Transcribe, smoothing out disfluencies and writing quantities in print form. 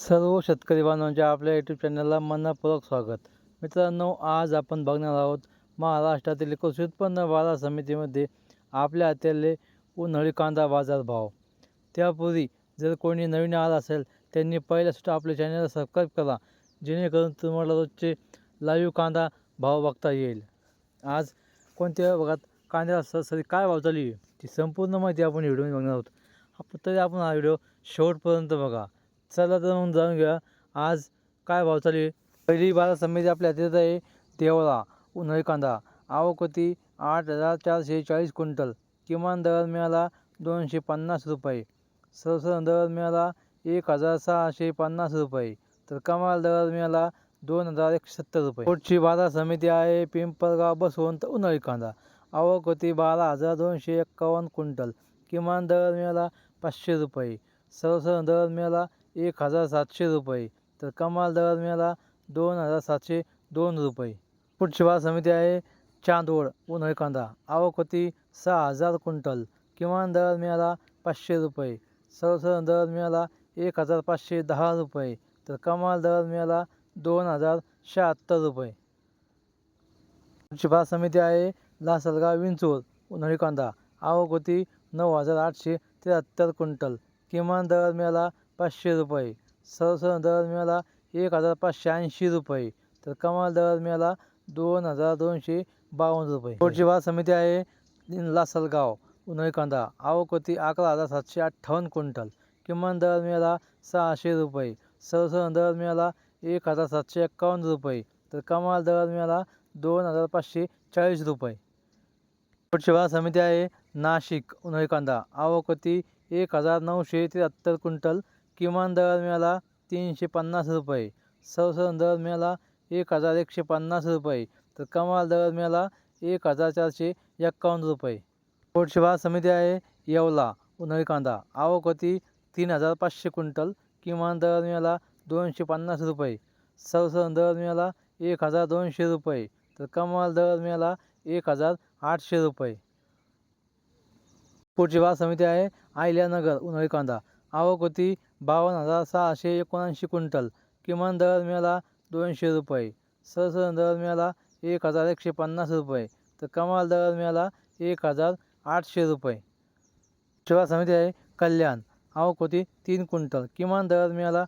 सर्व शेतकरी बांधवांच्या आपल्या यूट्यूब चॅनलला मनपूर्वक स्वागत. मित्रांनो, आज आपण बघणार आहोत महाराष्ट्रातील कृषी उत्पन्न बाजार समितीमध्ये आपल्या हाताले उन्हाळी कांदा बाजार भाव. त्यापूर्वी जर कोणी नवीन आला असेल त्यांनी पहिल्यासुद्धा आपल्या चॅनलला सबस्क्राईब करा, जेणेकरून तुम्हाला रोजचे लाईव्ह कांदा भाव बघता येईल. आज कोणत्या भागात कांद्याला सरासरी काय भाव चालू आहे ती संपूर्ण माहिती आपण व्हिडिओमध्ये बघणार आहोत. तरी आपण हा व्हिडिओ शेवटपर्यंत बघा. चला तर मग जाणून घ्या आज काय भाव चालू आहे. पहिली बाजार समिती आपल्या हातात आहे देवळा उन्हाळी कांदा. आवक होती 8,440 क्विंटल. किमान दर मिळाला 250 रुपये. सर्वसाधारण दर मिळाला 1,650 रुपये. तर कमाल दर मिळाला 2,170 रुपये. पुढची बाजार समिती आहे पिंपळगाव बसवंत उन्हाळी कांदा. आवक होती 12,251 क्विंटल. किमान दर मिळाला 500 रुपये. सर्वसाधारण दर मिळाला 1,700 रुपये. तर कमाल दर मिळाला 2,702 रुपये. पुढची बाजार समिती आहे चांदवड उन्हाळी कांदा. आवक होती 6,000 क्विंटल. किमान दर मिळाला 500 रुपये. सर्वसाधारण दर मिळाला 1,510 रुपये. तर कमाल दर मिळाला 2,076 रुपये. पुढची बाजार समिती आहे लासलगाव विंचूर उन्हाळी कांदा. आवक होती 9,873 क्विंटल. किमान दर मिळाला 500 रुपये. सर्वसाधारण दर मिळाला 1,580 रुपये. तर कमाल दर मिळाला 2,252 रुपये. पुढची बाजार समिती आहे लासलगाव उन्हाळी कांदा. आवक होती 11,758 क्विंटल. किमान दर मिळाला 600 रुपये. सर्वसाधारण दर मिळाला 1,751 रुपये. तर कमाल दर मिळाला 2,540 रुपये. पुढची बाजार समिती आहे नाशिक उन्हाळी कांदा. आवक होती 1,973 क्विंटल. किमान दर मिळाला 350 रुपये. सर्वसाधारण दर मिळाला 1,150 रुपये. तर कमाल दर मिळाला 1,451 रुपये. पुढची बाजार समिती आहे येवला उन्हाळी कांदा. आवक होती 3,500 क्विंटल. किमान दर मिळाला 250 रुपये. सर्वसाधारण दर मिळाला 1,200 रुपये. तर कमाल दर मिळाला 1,800 रुपये. पुढची बाजार समिती आहे आयल्यानगर उन्हाळी कांदा. आवक होती 52,679 क्विंटल. किमान दर मिळाला 200 रुपये. सर्वसाधारण दर मिळाला 1,150 रुपये. तर कमाल दर मिळाला 1,800 रुपये. पुढची बाजार समिती आहे कल्याण. आवक होती 3 क्विंटल. किमान दर मिळाला